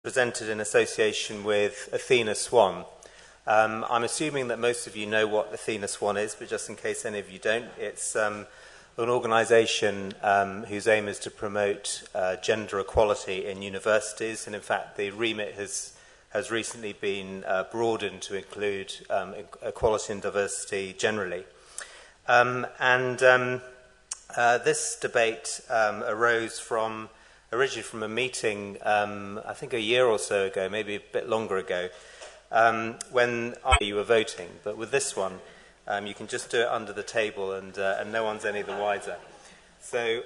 presented in association with Athena Swan. I'm assuming that most of you know what Athena Swan is, but just in case any of you don't, it's an organisation whose aim is to promote gender equality in universities, and in fact the remit has recently been broadened to include equality and diversity generally. This debate arose originally from a meeting, I think a year or so ago, maybe a bit longer ago, when you were voting. But with this one, you can just do it under the table, and no one's any the wiser. So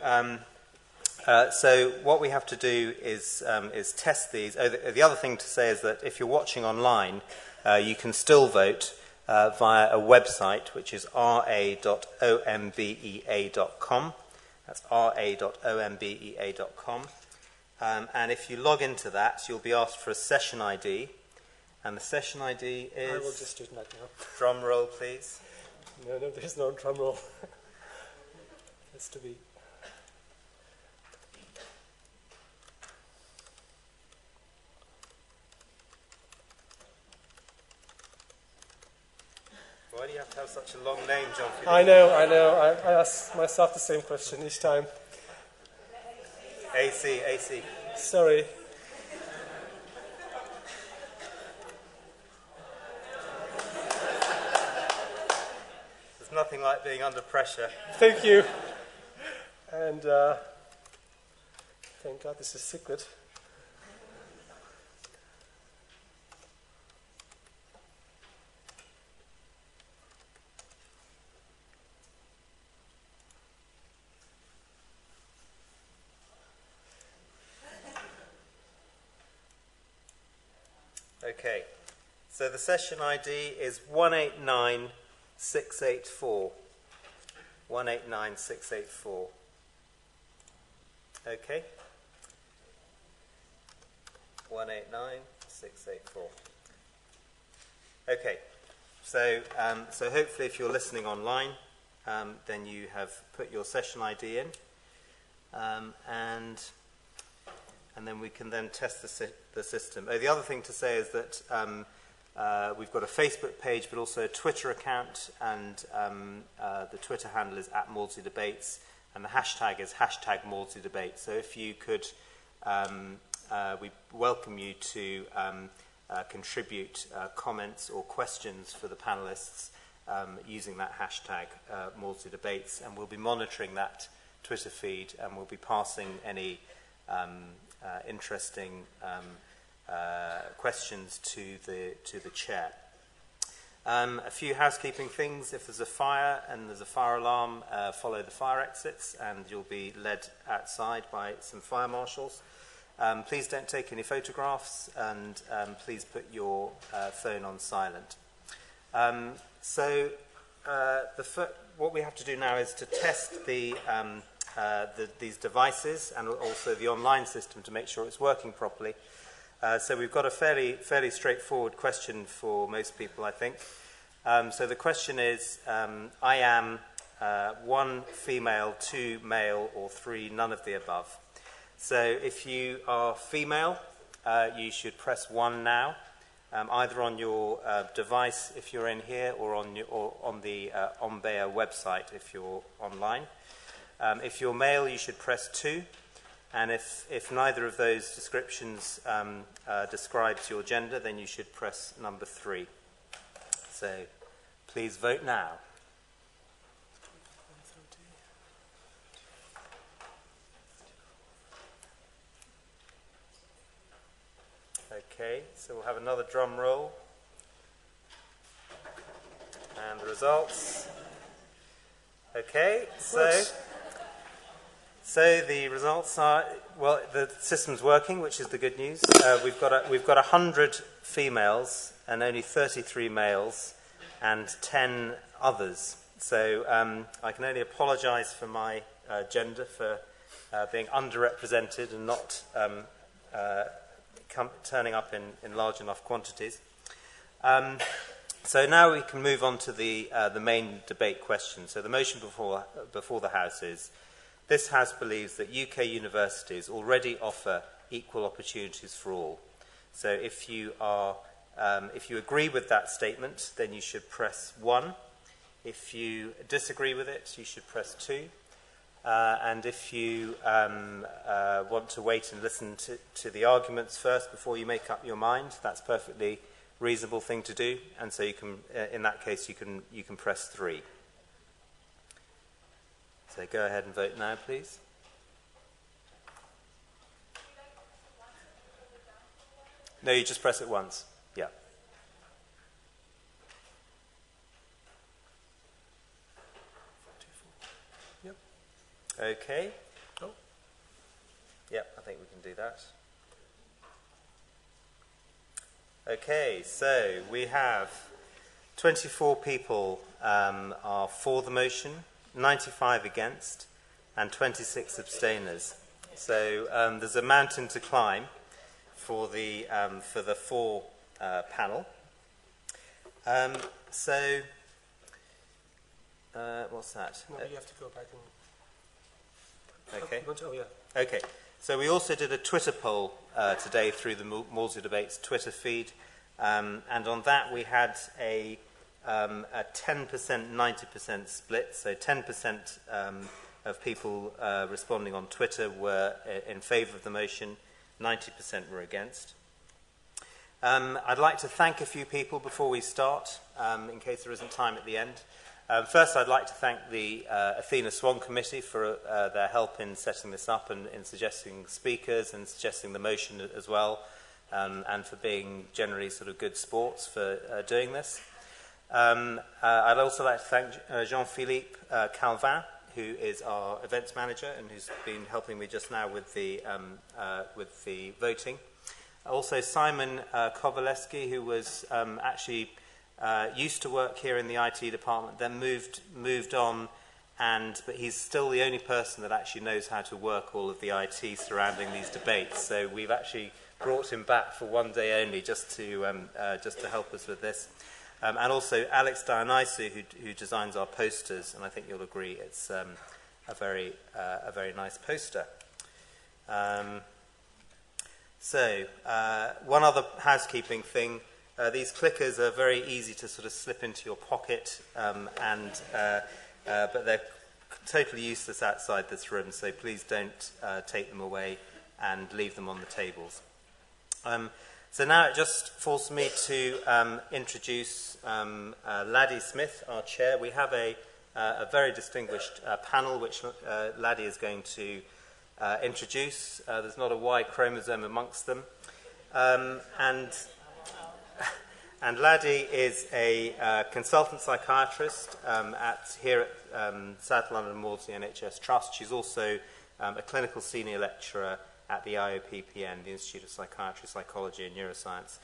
what we have to do is test these. The other thing to say is that if you're watching online, you can still vote via a website, which is ra.ombea.com. That's ra.ombea.com. And if you log into that, you'll be asked for a session ID. And the session ID is... I will just do that now. Drum roll, please. No, there's no drum roll. It has to be... Why do you have to have such a long name, John? I know. I ask myself the same question each time. AC. Sorry. There's nothing like being under pressure. Thank you. And thank God this is secret. Okay, so the session ID is 189684. 189684. Okay. 189684. Okay, so hopefully if you're listening online, then you have put your session ID in, and then we can then test the system. The other thing to say is that we've got a Facebook page, but also a Twitter account, and the Twitter handle is @MaudsleyDebates, and the hashtag is #MaudsleyDebate. So if you could, we welcome you to contribute comments or questions for the panelists using that hashtag #MaudsleyDebates, and we'll be monitoring that Twitter feed, and we'll be passing any interesting questions to the chair. A few housekeeping things. If there's a fire and there's a fire alarm, follow the fire exits, and you'll be led outside by some fire marshals. Please don't take any photographs, and please put your phone on silent. What we have to do now is to test these devices and also the online system to make sure it's working properly. So we've got a fairly straightforward question for most people, I think. So the question is, I am 1 female, 2 male, or 3 none of the above. So if you are female, you should press 1 now, either on your device if you're in here, or on the Ombea website if you're online. If you're male, you should press 2, and if neither of those descriptions describes your gender, then you should press number 3. So please vote now. Okay, so we'll have another drum roll. And the results. Okay, so the results are, well, the system's working, which is the good news. We've got 100 females and only 33 males and 10 others. So I can only apologise for my gender, for being underrepresented and not turning up in large enough quantities. So now we can move on to the main debate question. So the motion before the House is: this House believes that UK universities already offer equal opportunities for all, So if you agree with that statement, then you should press 1. If you disagree with it, you should press 2. And if you want to wait and listen to the arguments first before you make up your mind, that's a perfectly reasonable thing to do. And so you can, in that case, you can press 3. So go ahead and vote now, please. No, you just press it once. Yeah. Yep. Okay. Oh. Yep, I think we can do that. Okay, so we have 24 people are for the motion, 95 against, and 26 abstainers. So there's a mountain to climb for the for panel. What's that? No, you have to go back and... Okay. Oh, yeah. Okay. So we also did a Twitter poll today through the Maudsley Debates Twitter feed, and on that we had a 10%, 90% split. So 10% of people responding on Twitter were in favour of the motion, 90% were against. I'd like to thank a few people before we start, in case there isn't time at the end. First, I'd like to thank the Athena Swan Committee for their help in setting this up and in suggesting speakers and suggesting the motion as well, and for being generally sort of good sports for doing this. I'd also like to thank Jean-Philippe Calvin, who is our events manager and who's been helping me just now with the voting. Also Simon Kowaleski, who was actually used to work here in the IT department, then moved on, but he's still the only person that actually knows how to work all of the IT surrounding these debates. So we've actually brought him back for one day only just to help us with this. And also Alex Dionysu, who designs our posters, and I think you'll agree it's a very nice poster. One other housekeeping thing. These clickers are very easy to sort of slip into your pocket, but they're totally useless outside this room, so please don't take them away and leave them on the tables. So now it just falls to me to introduce Laddie Smith, our chair. We have a very distinguished panel which Laddie is going to introduce. There's not a Y chromosome amongst them. And Laddie is a consultant psychiatrist here at South London Maudsley NHS Trust. She's also a clinical senior lecturer at the IoPPN, the Institute of Psychiatry, Psychology and Neuroscience.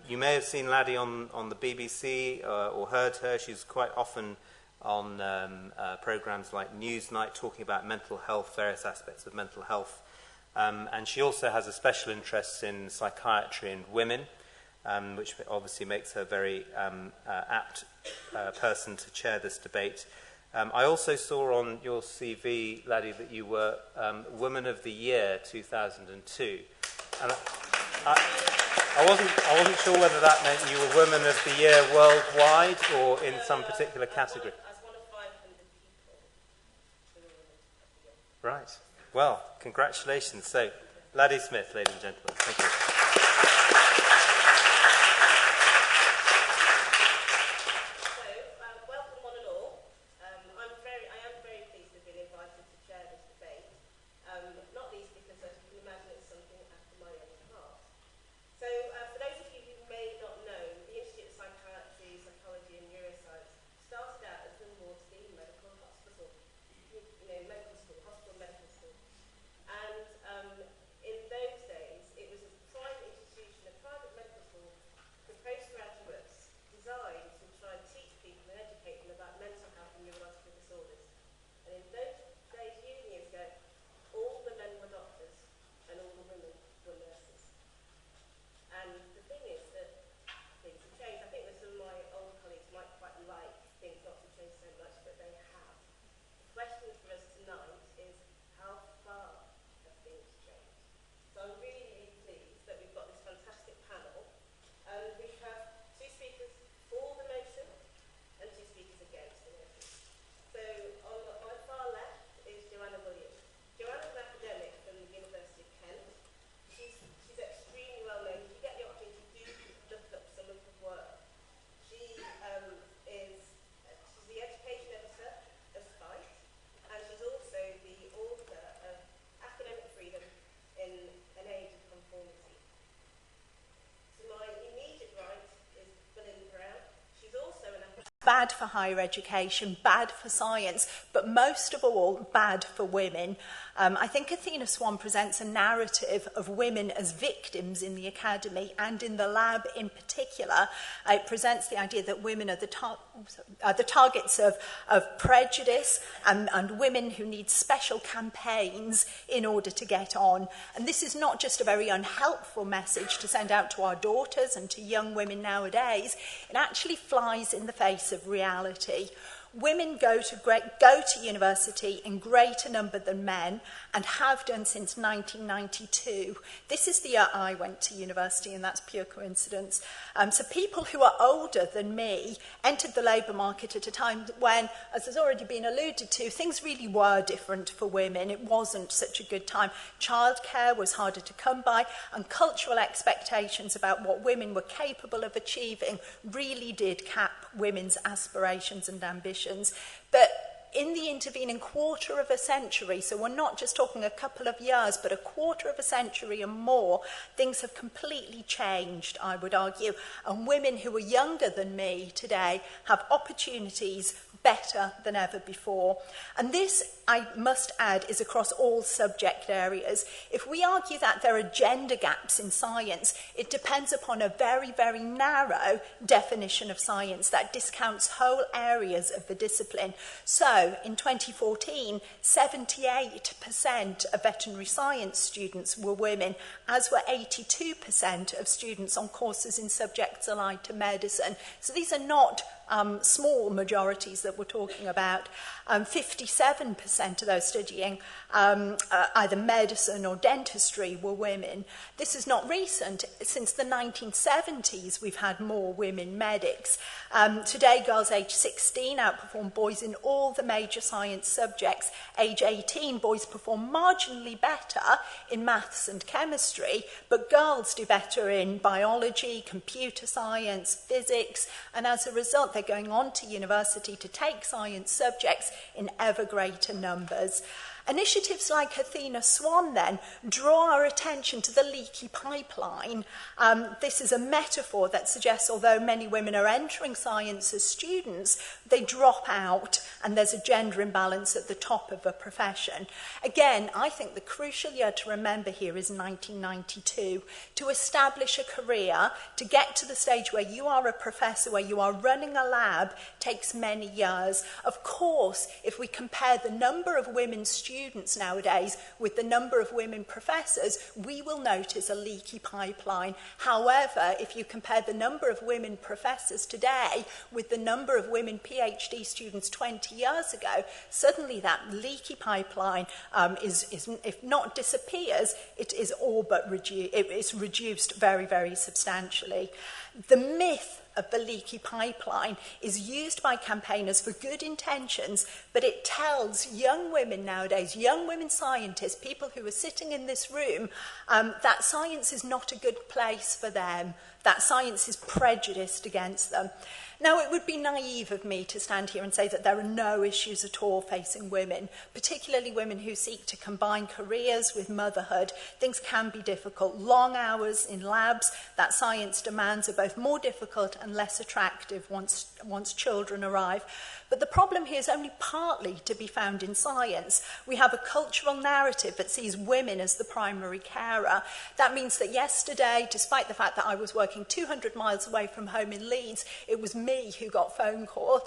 You may have seen Laddie on the BBC or heard her. She's quite often on programmes like Newsnight, talking about mental health, various aspects of mental health. And she also has a special interest in psychiatry and women, which obviously makes her a very apt person to chair this debate. I also saw on your CV, Laddie, that you were Woman of the Year 2002. And I wasn't sure whether that meant you were Woman of the Year worldwide or in some particular category. As one of 500 people. Right. Well, congratulations. So, Laddie Smith, ladies and gentlemen. Thank you. In those days, it was a bad for higher education, bad for science, but most of all, bad for women. I think Athena Swan presents a narrative of women as victims in the academy and in the lab in particular. It presents the idea that women are the targets of prejudice and women who need special campaigns in order to get on. And this is not just a very unhelpful message to send out to our daughters and to young women nowadays. It actually flies in the face of reality. Women go to university in greater number than men and have done since 1992. This is the year I went to university, and that's pure coincidence. So people who are older than me entered the labour market at a time when, as has already been alluded to, things really were different for women. It wasn't such a good time. Childcare was harder to come by, and cultural expectations about what women were capable of achieving really did cap women's aspirations and ambitions. But in the intervening quarter of a century, so we're not just talking a couple of years, but a quarter of a century and more, things have completely changed, I would argue. And women who are younger than me today have opportunities better than ever before. And this, I must add, is across all subject areas. If we argue that there are gender gaps in science, it depends upon a very, very narrow definition of science that discounts whole areas of the discipline. So, in 2014, 78% of veterinary science students were women, as were 82% of students on courses in subjects allied to medicine. So these are not small majorities that we're talking about. 57% of those studying either medicine or dentistry were women. This is not recent. Since the 1970s, we've had more women medics. Today, girls aged 16 outperform boys in all the major science subjects. Age 18, boys perform marginally better in maths and chemistry, but girls do better in biology, computer science, physics, and as a result, they're going on to university to take science subjects in ever greater numbers. Initiatives like Athena Swan, then, draw our attention to the leaky pipeline. This is a metaphor that suggests although many women are entering science as students, they drop out and there's a gender imbalance at the top of a profession. Again, I think the crucial year to remember here is 1992. To establish a career, to get to the stage where you are a professor, where you are running a lab, takes many years. Of course, if we compare the number of women students nowadays with the number of women professors, we will notice a leaky pipeline. However, if you compare the number of women professors today with the number of women PhD students 20 years ago, suddenly that leaky pipeline is if not disappears, it is all but reduced very, very substantially. The myth of the leaky pipeline is used by campaigners for good intentions, but it tells young women nowadays, young women scientists, people who are sitting in this room, that science is not a good place for them, that science is prejudiced against them. Now, it would be naive of me to stand here and say that there are no issues at all facing women, particularly women who seek to combine careers with motherhood. Things can be difficult. Long hours in labs that science demands are both more difficult and less attractive once children arrive. But the problem here is only partly to be found in science. We have a cultural narrative that sees women as the primary carer. That means that yesterday, despite the fact that I was working 200 miles away from home in Leeds, it was me who got phone calls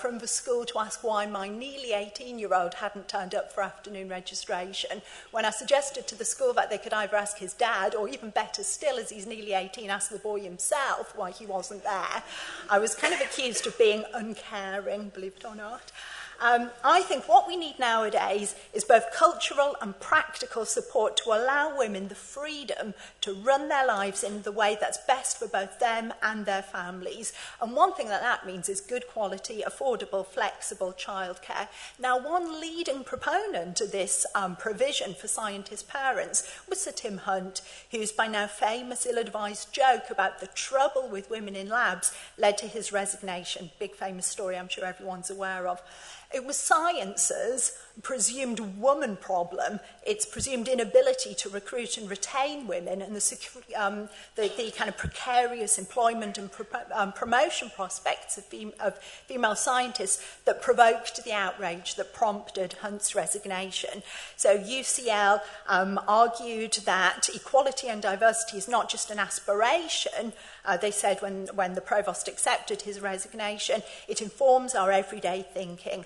from the school to ask why my nearly 18-year-old hadn't turned up for afternoon registration. When I suggested to the school that they could either ask his dad, or even better still, as he's nearly 18, ask the boy himself why he wasn't there, I was kind of accused of being uncaring, believe it or not. I think what we need nowadays is both cultural and practical support to allow women the freedom to run their lives in the way that's best for both them and their families. And one thing that means is good quality, affordable, flexible childcare. Now, one leading proponent of this provision for scientist parents was Sir Tim Hunt, whose by now famous ill-advised joke about the trouble with women in labs led to his resignation. Big famous story I'm sure everyone's aware of. It was sciences, presumed woman problem, its presumed inability to recruit and retain women, and the kind of precarious employment and promotion prospects of female scientists that provoked the outrage that prompted Hunt's resignation. So UCL argued that equality and diversity is not just an aspiration. They said when the provost accepted his resignation, it informs our everyday thinking.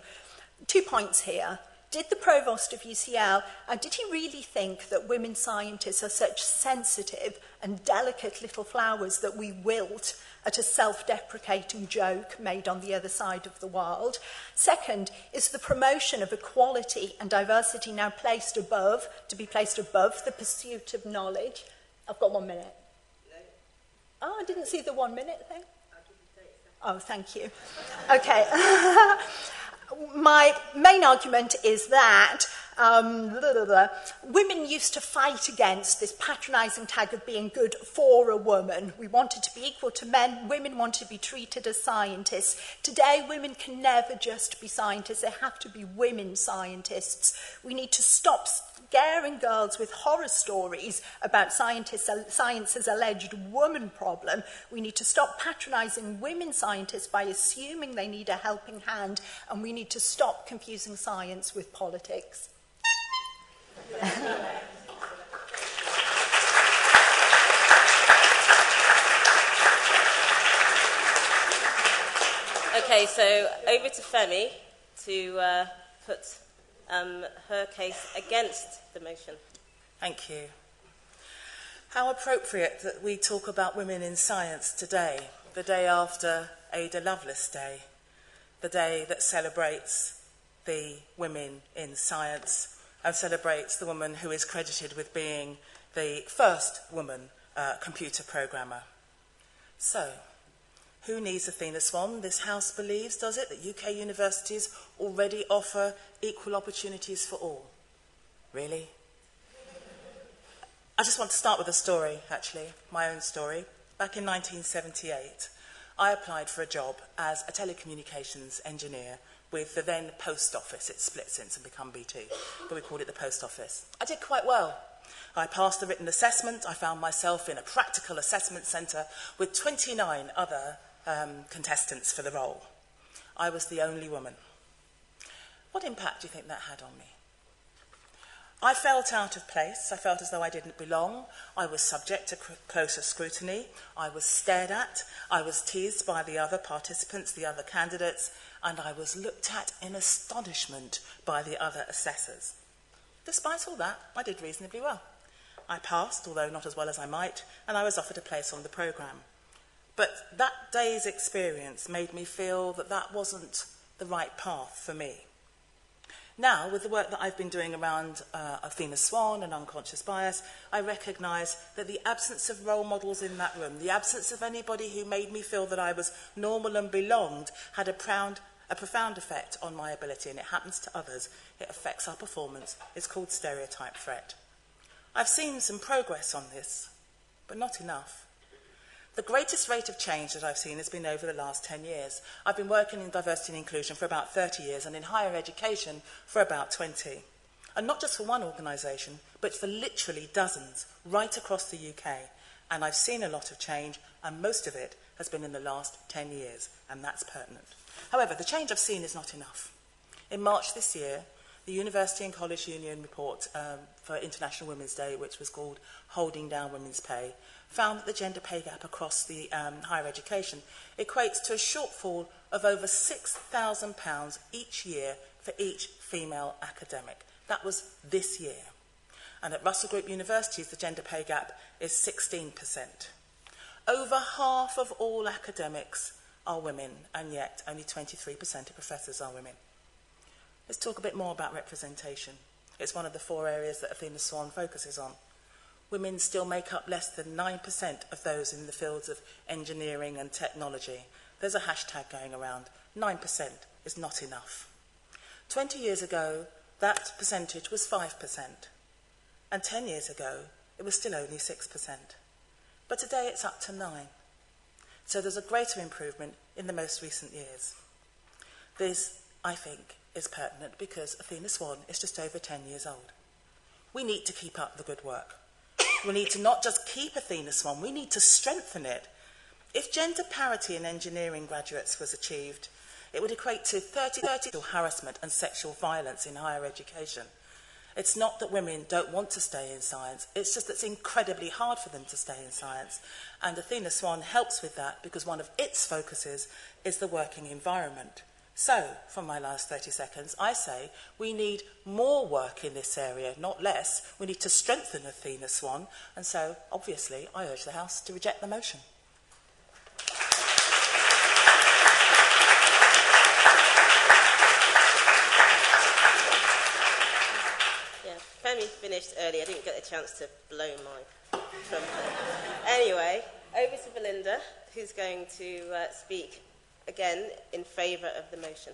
2 points here. Did the provost of UCL, did he really think that women scientists are such sensitive and delicate little flowers that we wilt at a self-deprecating joke made on the other side of the world? Second, is the promotion of equality and diversity now placed above the pursuit of knowledge? I've got 1 minute. Oh, I didn't see the 1 minute thing. Oh, thank you. Okay. My main argument is that women used to fight against this patronising tag of being good for a woman. We wanted to be equal to men. Women wanted to be treated as scientists. Today, women can never just be scientists. They have to be women scientists. We need to stop scaring girls with horror stories about science's alleged woman problem. We need to stop patronising women scientists by assuming they need a helping hand, and we need to stop confusing science with politics. Okay, so over to Femi to put her case against the motion. Thank you. How appropriate that we talk about women in science today, the day after Ada Lovelace Day, the day that celebrates the women in science and celebrates the woman who is credited with being the first woman computer programmer. So, who needs Athena Swan? This House believes, does it, that UK universities already offer equal opportunities for all? Really? I just want to start with a story, actually, my own story. Back in 1978, I applied for a job as a telecommunications engineer with the then Post Office. It's split since and become BT, but we called it the Post Office. I did quite well. I passed the written assessment. I found myself in a practical assessment centre with 29 other contestants for the role. I was the only woman. What impact do you think that had on me? I felt out of place. I felt as though I didn't belong. I was subject to closer scrutiny. I was stared at. I was teased by the other participants, the other candidates, and I was looked at in astonishment by the other assessors. Despite all that, I did reasonably well. I passed, although not as well as I might, and I was offered a place on the programme. But that day's experience made me feel that that wasn't the right path for me. Now, with the work that I've been doing around Athena Swan and unconscious bias, I recognise that the absence of role models in that room, the absence of anybody who made me feel that I was normal and belonged, had a profound effect on my ability, and it happens to others. It affects our performance. It's called stereotype threat. I've seen some progress on this, but not enough. The greatest rate of change that I've seen has been over the last 10 years. I've been working in diversity and inclusion for about 30 years and in higher education for about 20. And not just for one organisation, but for literally dozens right across the UK. And I've seen a lot of change, and most of it has been in the last 10 years, and that's pertinent. However, the change I've seen is not enough. In March this year, the University and College Union report for International Women's Day, which was called Holding Down Women's Pay, found that the gender pay gap across the higher education equates to a shortfall of over £6,000 each year for each female academic. That was this year. And at Russell Group universities, the gender pay gap is 16%. Over half of all academics are women, and yet only 23% of professors are women. Let's talk a bit more about representation. It's one of the 4 areas that Athena Swan focuses on. Women still make up less than 9% of those in the fields of engineering and technology. There's a hashtag going around. 9% is not enough. 20 years ago, that percentage was 5%. And 10 years ago, it was still only 6%. But today it's up to 9%. So there's a greater improvement in the most recent years. This, I think, is pertinent because Athena Swan is just over 10 years old. We need to keep up the good work. We need to not just keep Athena Swan, we need to strengthen it. If gender parity in engineering graduates was achieved, it would equate to 30 harassment and sexual violence in higher education. It's not that women don't want to stay in science, it's just that it's incredibly hard for them to stay in science. And Athena Swan helps with that because one of its focuses is the working environment. So, for my last 30 seconds, I say we need more work in this area, not less. We need to strengthen Athena Swan, and so, obviously, I urge the House to reject the motion. Yeah, Femi finished early. I didn't get a chance to blow my trumpet. Anyway, over to Belinda, who's going to speak again in favour of the motion.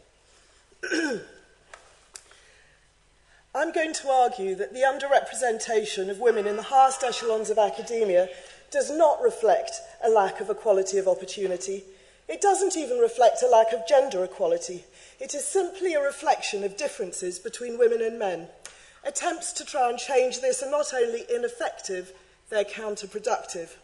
I'm going to argue that the underrepresentation of women in the highest echelons of academia does not reflect a lack of equality of opportunity. It doesn't even reflect a lack of gender equality. It is simply a reflection of differences between women and men. Attempts to try and change this are not only ineffective, they're counterproductive.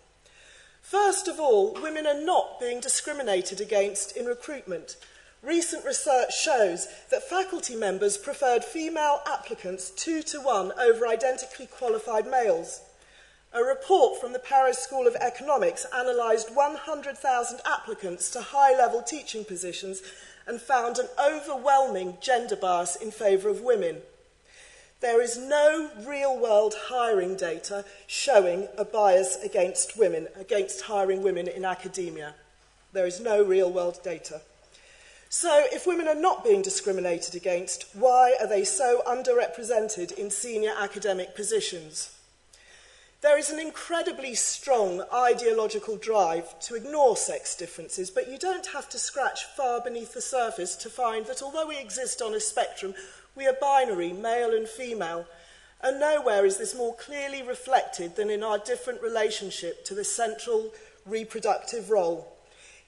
First of all, women are not being discriminated against in recruitment. Recent research shows that faculty members preferred female applicants 2-to-1 over identically qualified males. A report from the Paris School of Economics analysed 100,000 applicants to high-level teaching positions and found an overwhelming gender bias in favour of women. There is no real-world hiring data showing a bias against women, against hiring women in academia. There is no real-world data. So, if women are not being discriminated against, why are they so underrepresented in senior academic positions? There is an incredibly strong ideological drive to ignore sex differences, but you don't have to scratch far beneath the surface to find that although we exist on a spectrum, we are binary, male and female, and nowhere is this more clearly reflected than in our different relationship to the central reproductive role.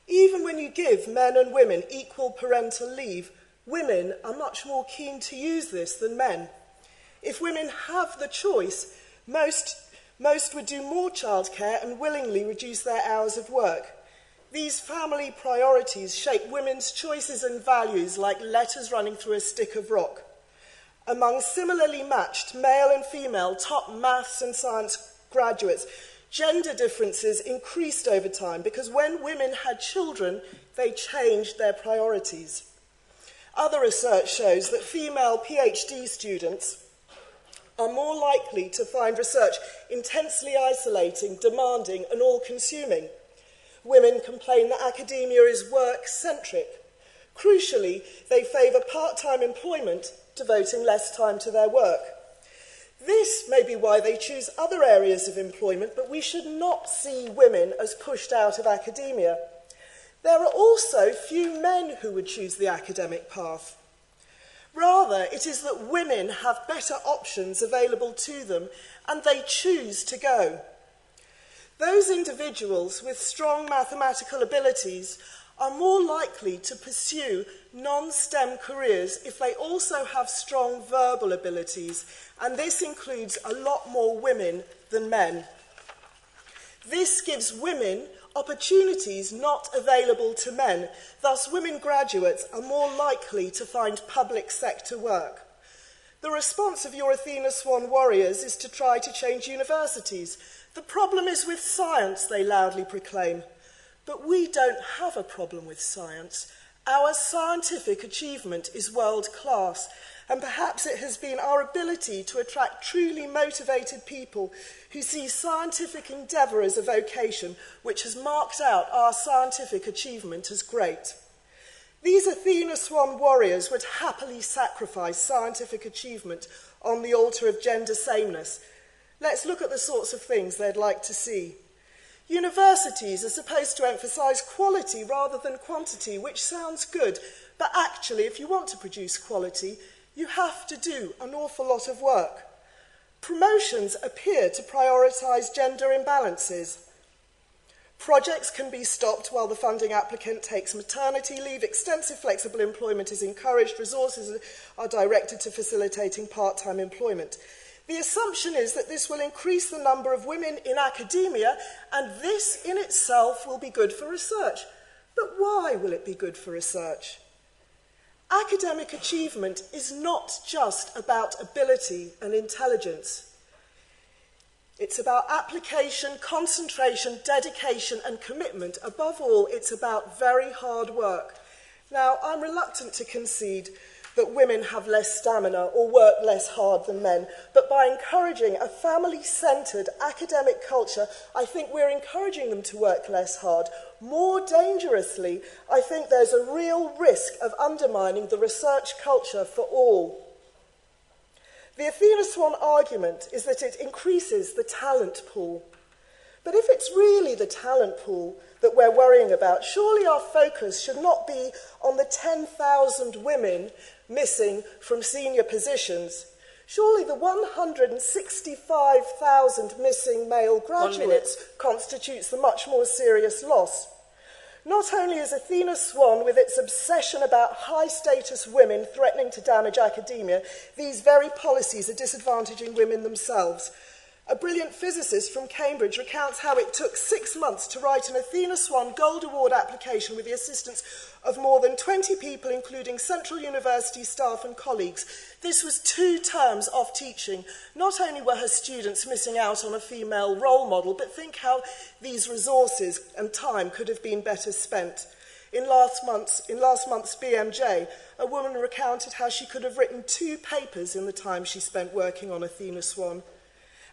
Even when you give men and women equal parental leave, women are much more keen to use this than men. If women have the choice, most would do more childcare and willingly reduce their hours of work. These family priorities shape women's choices and values like letters running through a stick of rock. Among similarly matched male and female top maths and science graduates, gender differences increased over time because when women had children, they changed their priorities. Other research shows that female PhD students are more likely to find research intensely isolating, demanding, and all-consuming. Women complain that academia is work-centric. Crucially, they favour part-time employment, devoting less time to their work. This may be why they choose other areas of employment, but we should not see women as pushed out of academia. There are also few men who would choose the academic path. Rather, it is that women have better options available to them, and they choose to go. Those individuals with strong mathematical abilities are more likely to pursue non-STEM careers if they also have strong verbal abilities, and this includes a lot more women than men. This gives women opportunities not available to men. Thus, women graduates are more likely to find public sector work. The response of your Athena Swan warriors is to try to change universities. The problem is with science, they loudly proclaim. But we don't have a problem with science. Our scientific achievement is world-class, and perhaps it has been our ability to attract truly motivated people who see scientific endeavour as a vocation which has marked out our scientific achievement as great. These Athena Swan warriors would happily sacrifice scientific achievement on the altar of gender sameness. Let's look at the sorts of things they'd like to see. Universities are supposed to emphasise quality rather than quantity, which sounds good, but actually, if you want to produce quality, you have to do an awful lot of work. Promotions appear to prioritise gender imbalances. Projects can be stopped while the funding applicant takes maternity leave. Extensive flexible employment is encouraged. Resources are directed to facilitating part-time employment. The assumption is that this will increase the number of women in academia, and this in itself will be good for research. But why will it be good for research? Academic achievement is not just about ability and intelligence. It's about application, concentration, dedication and commitment. Above all, it's about very hard work. Now, I'm reluctant to concede that women have less stamina or work less hard than men, but by encouraging a family-centred academic culture, I think we're encouraging them to work less hard. More dangerously, I think there's a real risk of undermining the research culture for all. The Athena Swan argument is that it increases the talent pool. But if it's really the talent pool that we're worrying about, surely our focus should not be on the 10,000 women missing from senior positions. Surely the 165,000 missing male graduates constitutes the much more serious loss. Not only is Athena Swan, with its obsession about high-status women threatening to damage academia, these very policies are disadvantaging women themselves. A brilliant physicist from Cambridge recounts how it took 6 months to write an Athena Swan Gold Award application with the assistance of more than 20 people, including Central University staff and colleagues. This was 2 terms off teaching. Not only were her students missing out on a female role model, but think how these resources and time could have been better spent. In last month's BMJ, a woman recounted how she could have written 2 papers in the time she spent working on Athena Swan.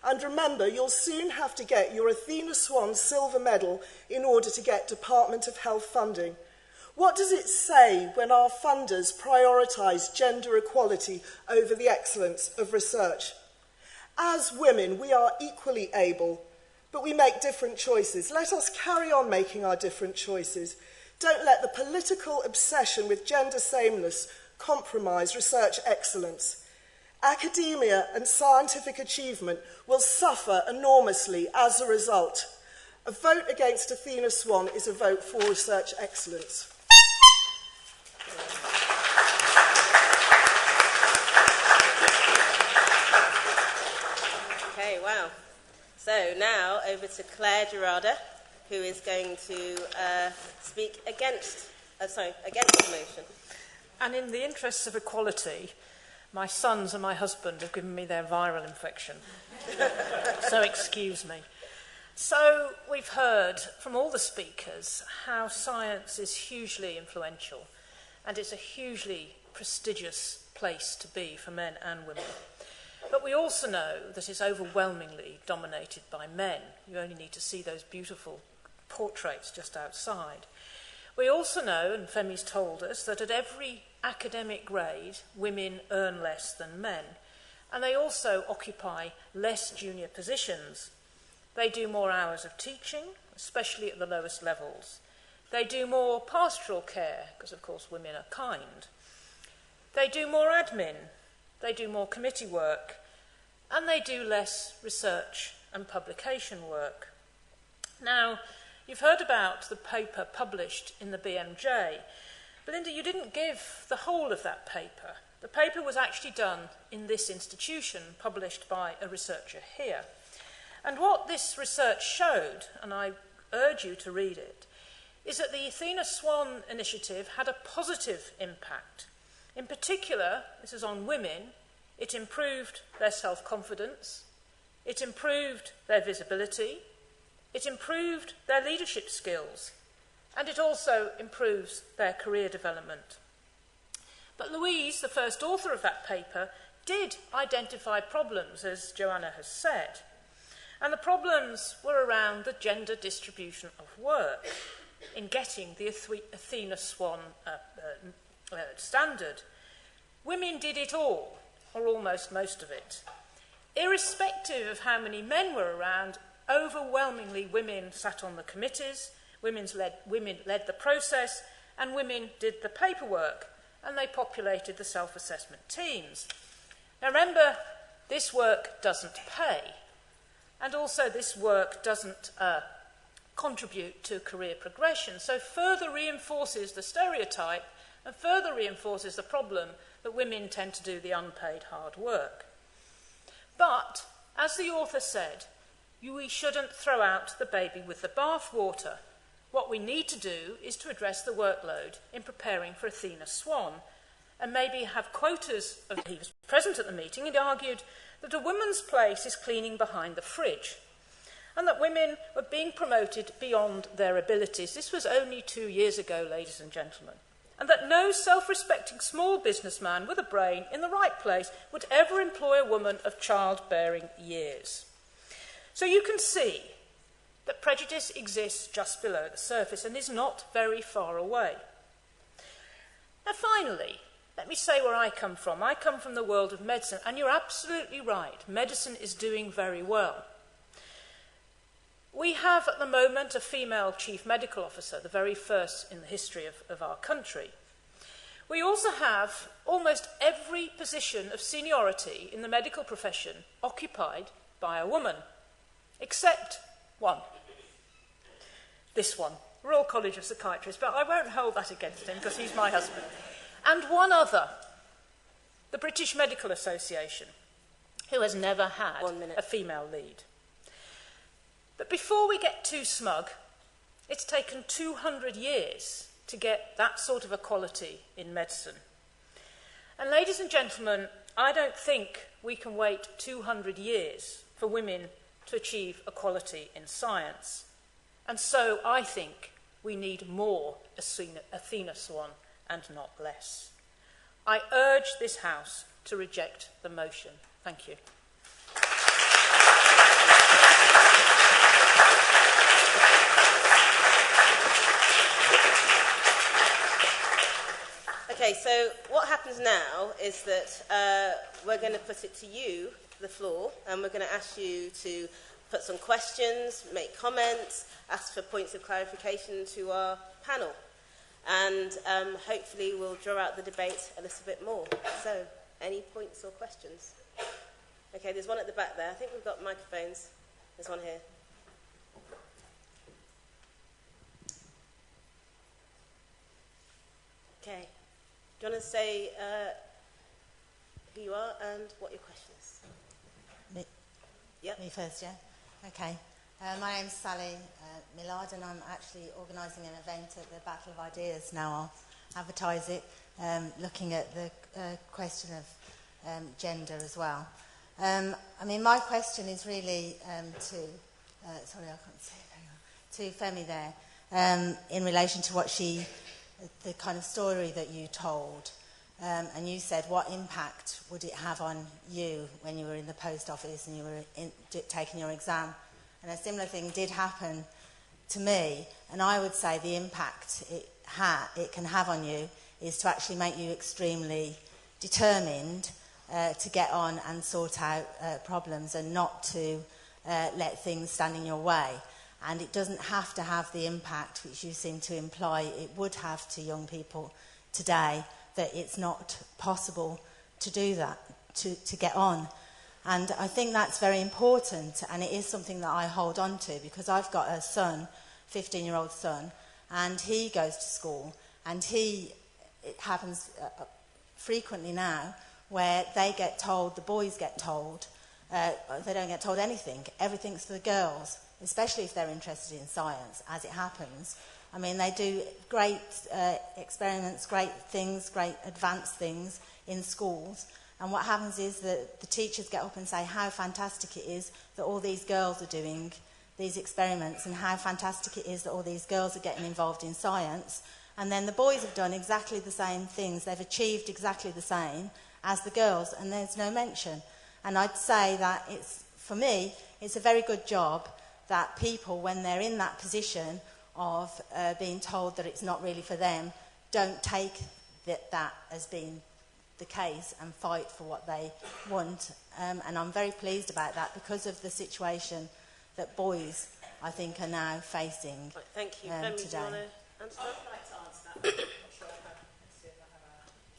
And remember, you'll soon have to get your Athena Swan silver medal in order to get Department of Health funding. What does it say when our funders prioritise gender equality over the excellence of research? As women, we are equally able, but we make different choices. Let us carry on making our different choices. Don't let the political obsession with gender sameness compromise research excellence. Academia and scientific achievement will suffer enormously as a result. A vote against Athena Swan is a vote for research excellence. Okay, wow. So now over to Clare Gerada, who is going to speak against the motion. And in the interests of equality, my sons and my husband have given me their viral infection. So excuse me. So we've heard from all the speakers how science is hugely influential and it's a hugely prestigious place to be for men and women. But we also know that it's overwhelmingly dominated by men. You only need to see those beautiful portraits just outside. We also know, and Femi's told us, that at every academic grade, women earn less than men, and they also occupy less junior positions. They do more hours of teaching, especially at the lowest levels. They do more pastoral care, because of course women are kind. They do more admin, they do more committee work, and they do less research and publication work. Now, you've heard about the paper published in the BMJ. Belinda, you didn't give the whole of that paper. The paper was actually done in this institution, published by a researcher here. And what this research showed, and I urge you to read it, is that the Athena Swan initiative had a positive impact. In particular, this is on women, it improved their self-confidence, it improved their visibility, it improved their leadership skills, and it also improves their career development. But Louise, the first author of that paper, did identify problems, as Joanna has said. And the problems were around the gender distribution of work in getting the Athena Swan standard. Women did it all, or almost most of it. Irrespective of how many men were around, overwhelmingly women sat on the committees, women led the process, and women did the paperwork, and they populated the self-assessment teams. Now remember, this work doesn't pay, and also this work doesn't contribute to career progression. So further reinforces the stereotype and further reinforces the problem that women tend to do the unpaid hard work. But, as the author said, we shouldn't throw out the baby with the bathwater. What we need to do is to address the workload in preparing for Athena Swan, and maybe have quotas. He was present at the meeting and argued that a woman's place is cleaning behind the fridge, and that women were being promoted beyond their abilities. This was only 2 years ago, ladies and gentlemen. And that no self-respecting small businessman with a brain in the right place would ever employ a woman of childbearing years. So you can see that prejudice exists just below the surface and is not very far away. Now finally, let me say where I come from. I come from the world of medicine, and you're absolutely right. Medicine is doing very well. We have at the moment a female chief medical officer, the very first in the history of our country. We also have almost every position of seniority in the medical profession occupied by a woman, except one. This one, Royal College of Psychiatrists, but I won't hold that against him because he's my husband. And one other, the British Medical Association, who has never had a female lead. But before we get too smug, it's taken 200 years to get that sort of equality in medicine. And ladies and gentlemen, I don't think we can wait 200 years for women to achieve equality in science. And so I think we need more Athena Swan and not less. I urge this House to reject the motion. Thank you. Okay, so what happens now is that we're going to put it to you, the floor, and we're going to ask you to put some questions, make comments, ask for points of clarification to our panel. And hopefully we'll draw out the debate a little bit more. So, any points or questions? Okay, there's one at the back there. I think we've got microphones. There's one here. Okay. Do you want to say who you are and what your question is? Me? Yep. Me first, yeah? Okay. My name's Sally Millard, and I'm actually organising an event at the Battle of Ideas now. I'll advertise it, looking at the question of gender as well. I mean, my question is really sorry, I can't see very well, to Femi there, in relation to what the kind of story that you told. And you said, what impact would it have on you when you were in the post office and you were taking your exam? And a similar thing did happen to me, and I would say the impact it can have on you is to actually make you extremely determined to get on and sort out problems and not to let things stand in your way. And it doesn't have to have the impact which you seem to imply it would have to young people today, that it's not possible to do that, to get on. And I think that's very important, and it is something that I hold on to, because I've got a son, 15-year-old son, and he goes to school, and it happens frequently now, where they get told, the boys get told, they don't get told anything. Everything's for the girls, especially if they're interested in science, as it happens. I mean, they do great experiments, great things, great advanced things in schools. And what happens is that the teachers get up and say how fantastic it is that all these girls are doing these experiments, and how fantastic it is that all these girls are getting involved in science. And then the boys have done exactly the same things. They've achieved exactly the same as the girls, and there's no mention. And I'd say that for me, it's a very good job that people, when they're in that position of being told that it's not really for them, don't take that as being the case and fight for what they want. And I'm very pleased about that, because of the situation that boys, I think, are now facing. Thank you. Femi, today. do you want to answer that? I would like to answer that.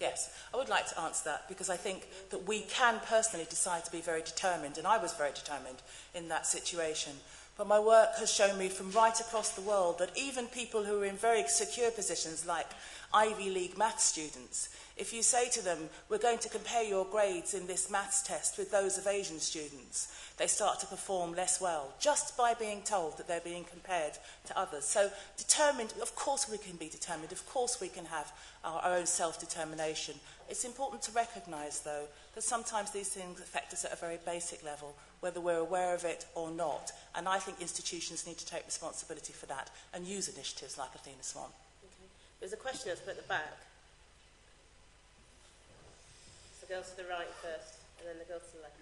Yes, I would like to answer that, because I think that we can personally decide to be very determined, and I was very determined in that situation. But my work has shown me from right across the world that even people who are in very secure positions like Ivy League maths students, if you say to them, we're going to compare your grades in this maths test with those of Asian students, they start to perform less well, just by being told that they're being compared to others. So determined, of course we can be determined, of course we can have our own self-determination. It's important to recognise, though, that sometimes these things affect us at a very basic level, whether we're aware of it or not. And I think institutions need to take responsibility for that and use initiatives like Athena Swan. Okay. There's a question that's put at the back. So the girl to the right first, and then the girl to the left.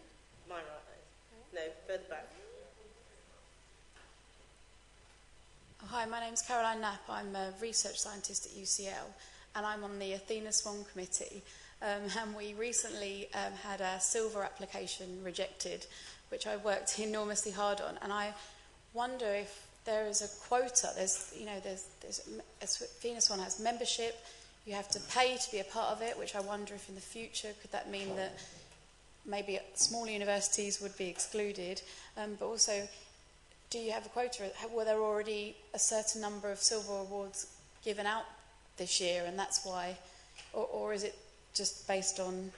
My right, that is. No, further back. Hi, my name's Caroline Knapp. I'm a research scientist at UCL, and I'm on the Athena Swan committee. And we recently had a silver application rejected, which I worked enormously hard on. And I wonder if there is a quota. Athena Swan has membership. You have to pay to be a part of it, which I wonder if in the future could that mean that maybe smaller universities would be excluded. But also, do you have a quota? Were there already a certain number of silver awards given out this year, and that's why, or is it just based on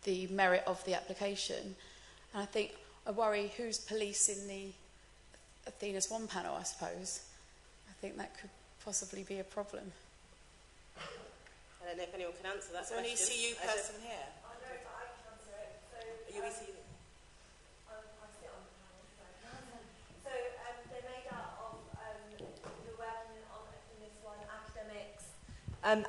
the merit of the application? And I worry who's policing the Athena Swan panel. I suppose I think that could possibly be a problem. I don't know if anyone can answer that question. Is there an ECU person here? I know, but I can answer it. So, Are you ECU? I sit on the panel. So they're made out of who are working on Athena Swan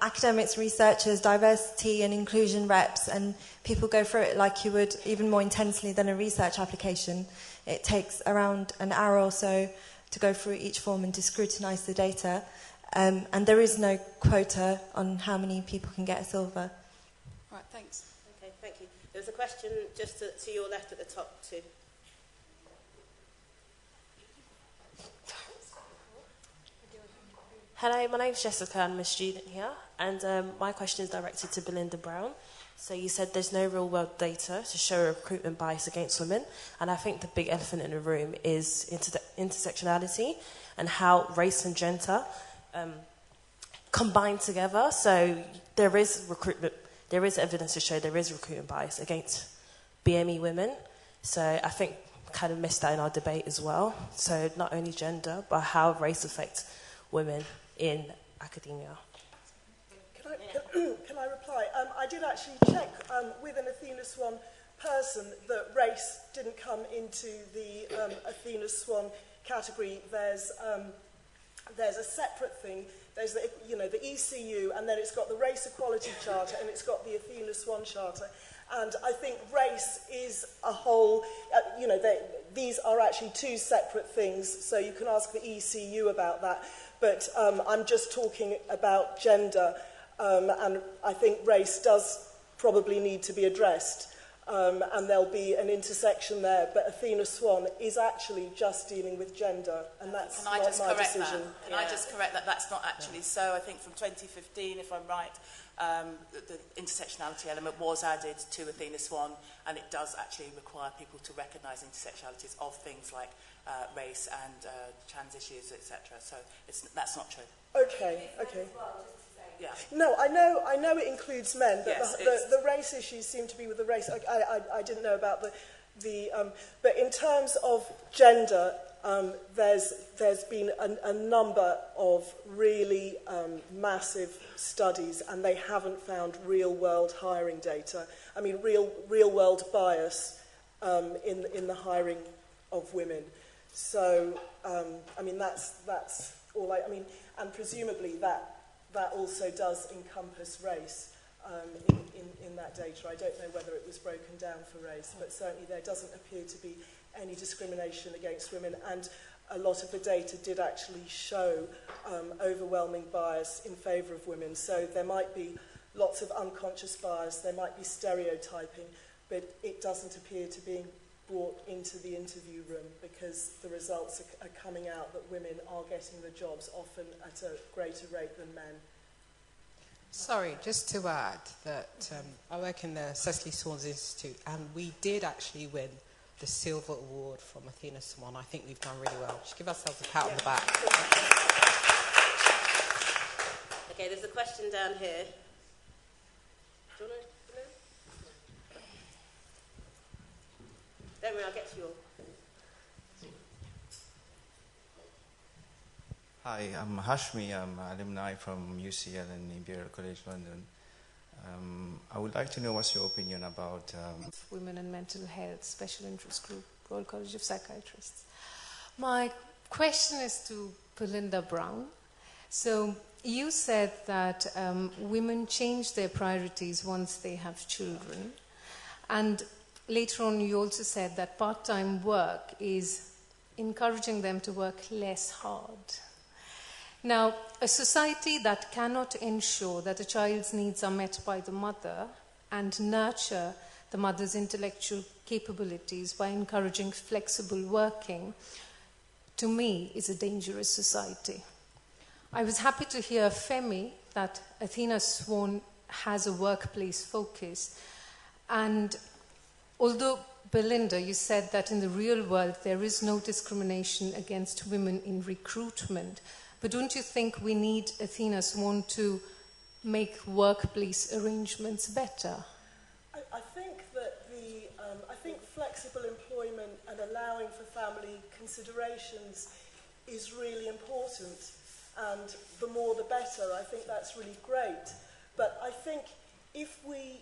academics, researchers, diversity and inclusion reps, and people go through it like you would even more intensely than a research application. It takes around an hour or so to go through each form and to scrutinise the data. And there is no quota on how many people can get a silver. Right, thanks. Okay, thank you. There was a question just to your left at the top too. Hello, my name's Jessica, I'm a student here, and my question is directed to Belinda Brown. So you said there's no real-world data to show a recruitment bias against women, and I think the big elephant in the room is intersectionality and how race and gender combine together. So there is evidence to show there is recruitment bias against BME women. So I think we kind of missed that in our debate as well. So not only gender, but how race affects women in academia. Can I reply? I did actually check with an Athena Swan person that race didn't come into the Athena Swan category. There's a separate thing. There's the ECU, and then it's got the Race Equality Charter, and it's got the Athena Swan Charter. And I think race is a whole, these are actually two separate things, so you can ask the ECU about that. But I'm just talking about gender, and I think race does probably need to be addressed. And there'll be an intersection there, but Athena Swan is actually just dealing with gender, and that's not my decision. Can I just correct that? That's not actually so. I think from 2015, if I'm right, the intersectionality element was added to Athena Swan, and it does actually require people to recognise intersectionalities of things like race and trans issues, etc. So that's not true. Okay. Yeah. No, I know it includes men, but yes, the race issues seem to be with the race. I didn't know about the but in terms of gender, there's been a number of really massive studies, and they haven't found real-world hiring data. I mean, real-world bias in the hiring of women. So, I mean, that's all I mean, and presumably that also does encompass race in that data. I don't know whether it was broken down for race, but certainly there doesn't appear to be any discrimination against women, and a lot of the data did actually show overwhelming bias in favour of women. So there might be lots of unconscious bias, there might be stereotyping, but it doesn't appear to be brought into the interview room because the results are coming out that women are getting the jobs often at a greater rate than men. Sorry, just to add that I work in the Cecily Swan's Institute, and we did actually win the Silver Award from Athena Swan. I think we've done really well. Just give ourselves a pat on the back. Okay, there's a question down here. Do you want to know? Don't worry, I'll get to you all. Hi, I'm Hashmi. I'm an alumni from UCL and Imperial College London. I would like to know what's your opinion about Women and Mental Health Special Interest Group, Royal College of Psychiatrists. My question is to Belinda Brown. So you said that women change their priorities once they have children, and later on you also said that part-time work is encouraging them to work less hard. Now, a society that cannot ensure that a child's needs are met by the mother and nurture the mother's intellectual capabilities by encouraging flexible working, to me, is a dangerous society. I was happy to hear, Femi, that Athena Swan has a workplace focus. And although, Belinda, you said that in the real world there is no discrimination against women in recruitment, but don't you think we need Athena Swan to make workplace arrangements better? I think that I think flexible employment and allowing for family considerations is really important, and the more the better. I think that's really great. But I think if we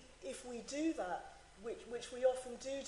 do that, which we often do,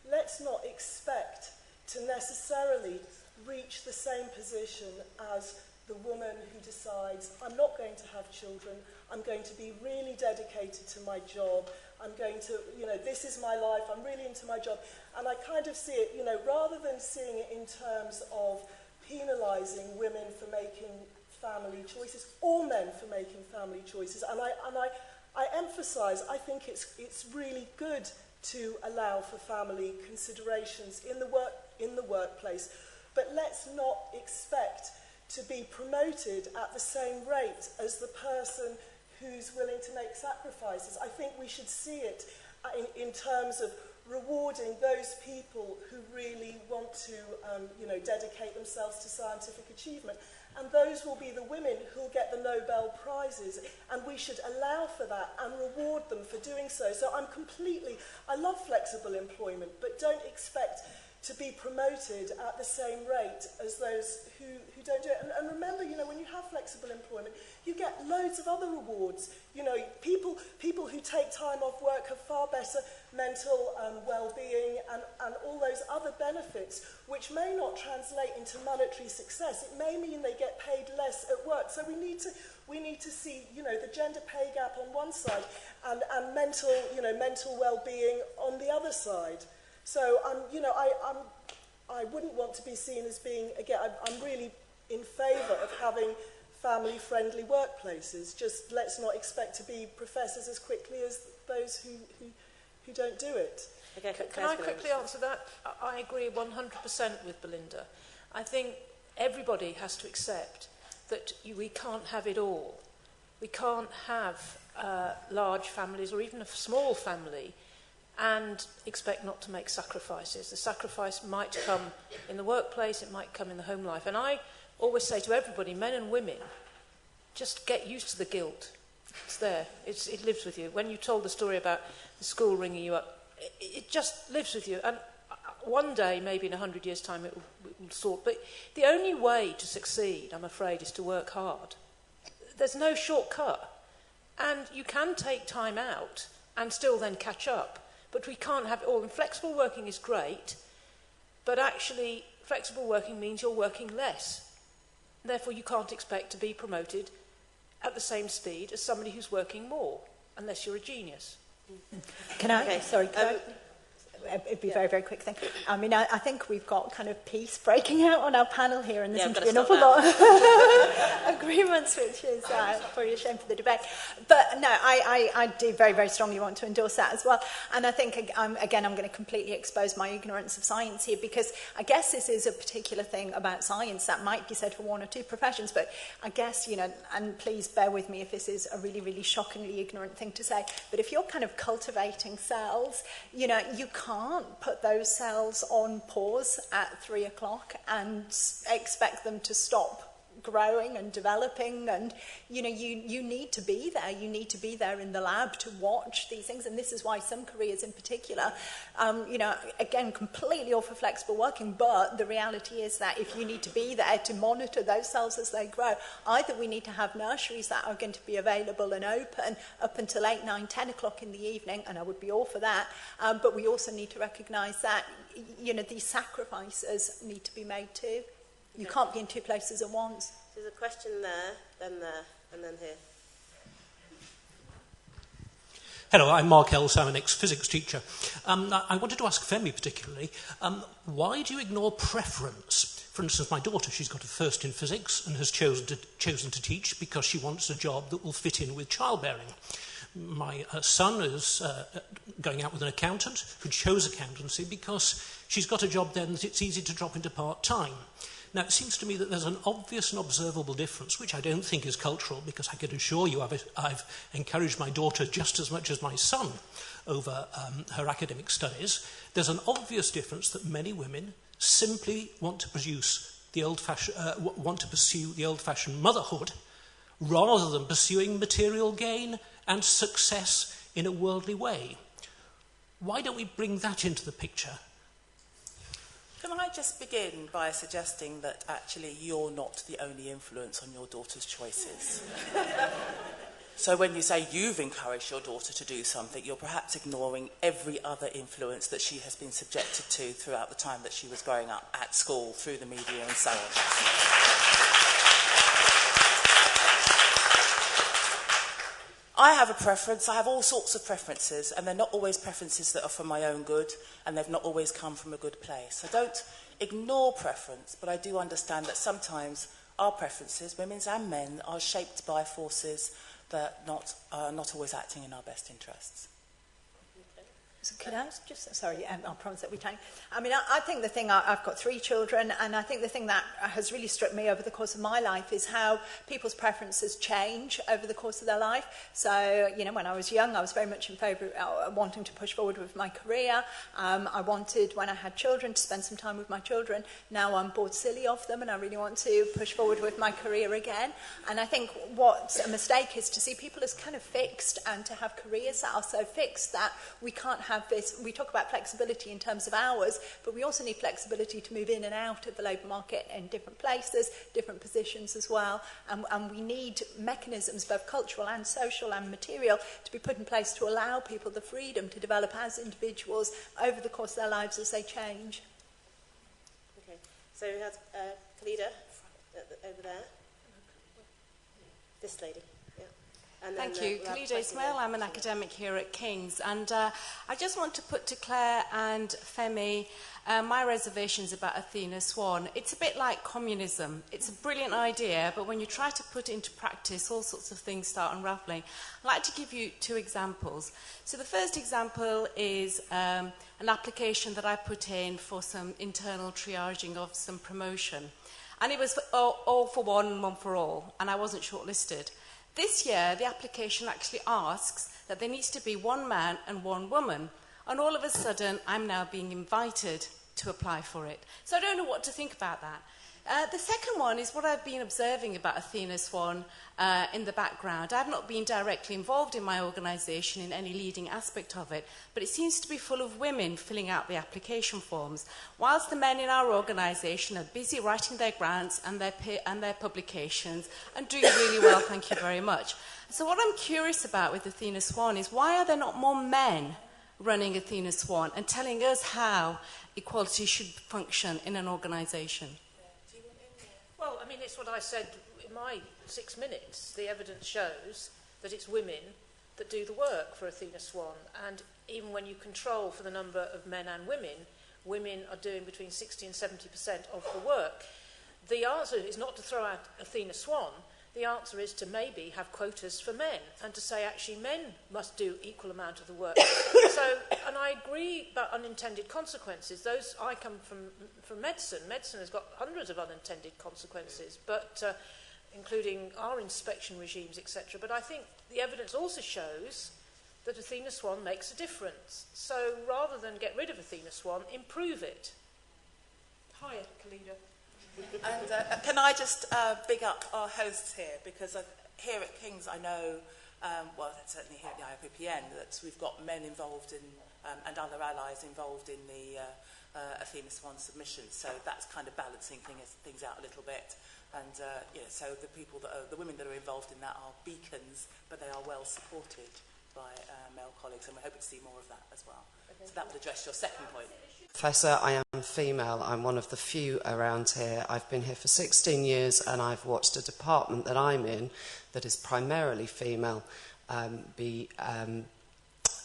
let's not expect to necessarily reach the same position as the woman who decides, I'm not going to have children, I'm going to be really dedicated to my job, I'm going to, this is my life, I'm really into my job. And I kind of see it, rather than seeing it in terms of penalising women for making family choices, or men for making family choices. And I emphasise, I think it's really good to allow for family considerations in the workplace, but let's not expect to be promoted at the same rate as the person who's willing to make sacrifices. I think we should see it in terms of rewarding those people who really want to, dedicate themselves to scientific achievement. And those will be the women who'll get the Nobel Prizes. And we should allow for that and reward them for doing so. So I love flexible employment, but don't expect to be promoted at the same rate as those who don't do it. And remember, when you have flexible employment, you get loads of other rewards. People who take time off work have far better mental well-being and all those other benefits, which may not translate into monetary success. It may mean they get paid less at work. So we need to see, the gender pay gap on one side and mental well-being on the other side. So, I wouldn't want to be seen as being, again, I'm really in favour of having family-friendly workplaces. Just let's not expect to be professors as quickly as those who don't do it. Okay, can I quickly answer that? I agree 100% with Belinda. I think everybody has to accept that we can't have it all. We can't have large families or even a small family and expect not to make sacrifices. The sacrifice might come in the workplace, it might come in the home life. And I always say to everybody, men and women, just get used to the guilt. It's there. It lives with you. When you told the story about the school ringing you up, it just lives with you. And one day, maybe in 100 years' time, it will sort. But the only way to succeed, I'm afraid, is to work hard. There's no shortcut. And you can take time out and still then catch up. But we can't have it all. And flexible working is great, but actually flexible working means you're working less. Therefore, you can't expect to be promoted at the same speed as somebody who's working more, unless you're a genius. Can I? Okay. Sorry, it'd be a very, very quick thing. I mean, I think we've got kind of peace breaking out on our panel here, and there seems to be an awful lot of agreements, which is probably a shame for the debate. But no, I do very, very strongly want to endorse that as well. And I think, again, I'm going to completely expose my ignorance of science here, because I guess this is a particular thing about science that might be said for one or two professions, but I guess, and please bear with me if this is a really, really shockingly ignorant thing to say, but if you're kind of cultivating cells, you can't can't put those cells on pause at 3 o'clock and expect them to stop growing and developing, and you need to be there. You need to be there in the lab to watch these things, and this is why some careers in particular, again, completely all for flexible working, but the reality is that if you need to be there to monitor those cells as they grow, either we need to have nurseries that are going to be available and open up until 8, 9, 10 o'clock in the evening, and I would be all for that, but we also need to recognise that these sacrifices need to be made too. You can't be in two places at once. There's a question there, and then here. Hello, I'm Mark Ellis. I'm an ex-physics teacher. I wanted to ask Femi particularly, why do you ignore preference? For instance, my daughter, she's got a first in physics and has chosen to teach because she wants a job that will fit in with childbearing. My son is going out with an accountant who chose accountancy because she's got a job then that it's easy to drop into part-time. Now, it seems to me that there's an obvious and observable difference, which I don't think is cultural, because I can assure you I've encouraged my daughter just as much as my son over her academic studies. There's an obvious difference that many women simply want to pursue the old-fashioned motherhood rather than pursuing material gain and success in a worldly way. Why don't we bring that into the picture? Can I just begin by suggesting that actually you're not the only influence on your daughter's choices? So when you say you've encouraged your daughter to do something, you're perhaps ignoring every other influence that she has been subjected to throughout the time that she was growing up at school, through the media and so on. I have a preference. I have all sorts of preferences, and they're not always preferences that are for my own good, and they've not always come from a good place. I don't ignore preference, but I do understand that sometimes our preferences, women's and men, are shaped by forces that are not always acting in our best interests. So could I just, sorry, I'll promise that we time. I mean, I think the thing, I've got 3 children, and I think the thing that has really struck me over the course of my life is how people's preferences change over the course of their life. So, when I was young, I was very much in favour of wanting to push forward with my career. I wanted, when I had children, to spend some time with my children. Now I'm bored silly of them, and I really want to push forward with my career again. And I think what's a mistake is to see people as kind of fixed, and to have careers that are so fixed that we can't have this. We talk about flexibility in terms of hours, but we also need flexibility to move in and out of the labour market in different places, different positions as well, and we need mechanisms, both cultural and social and material, to be put in place to allow people the freedom to develop as individuals over the course of their lives as they change. Okay, so we have Kalida over there. This lady. Thank you. Khalida Ismail, I'm an academic here at King's, and I just want to put to Clare and Femi my reservations about Athena Swan. It's a bit like communism. It's a brilliant idea, but when you try to put it into practice, all sorts of things start unravelling. I'd like to give you 2 examples. So the first example is an application that I put in for some internal triaging of some promotion. And it was all for one and one for all, and I wasn't shortlisted. This year, the application actually asks that there needs to be 1 man and 1 woman, and all of a sudden, I'm now being invited to apply for it. So I don't know what to think about that. The second one is what I've been observing about Athena Swan in the background. I've not been directly involved in my organisation in any leading aspect of it, but it seems to be full of women filling out the application forms, whilst the men in our organisation are busy writing their grants and their publications and doing really well, thank you very much. So what I'm curious about with Athena Swan is, why are there not more men running Athena Swan and telling us how equality should function in an organisation? Well, I mean, it's what I said in my 6 minutes. The evidence shows that it's women that do the work for Athena Swan. And even when you control for the number of men and women are doing between 60 and 70% of the work. The answer is not to throw out Athena Swan. The answer is to maybe have quotas for men and to say actually men must do equal amount of the work. So, and I agree about unintended consequences. Those, I come from medicine. Medicine has got hundreds of unintended consequences, but including our inspection regimes, etc. But I think the evidence also shows that Athena Swan makes a difference. So rather than get rid of Athena Swan, improve it. Hiya, Kalida. And can I just big up our hosts here, because here at King's I know, well, certainly here at the IoPPN, that we've got men involved in, and other allies involved in the Athena Swan submissions, so that's kind of balancing things out a little bit. And so the women that are involved in that are beacons, but they are well supported by male colleagues, and we're hoping to see more of that as well. So that would address your second point. Professor, I am female. I'm one of the few around here. I've been here for 16 years, and I've watched a department that I'm in that is primarily female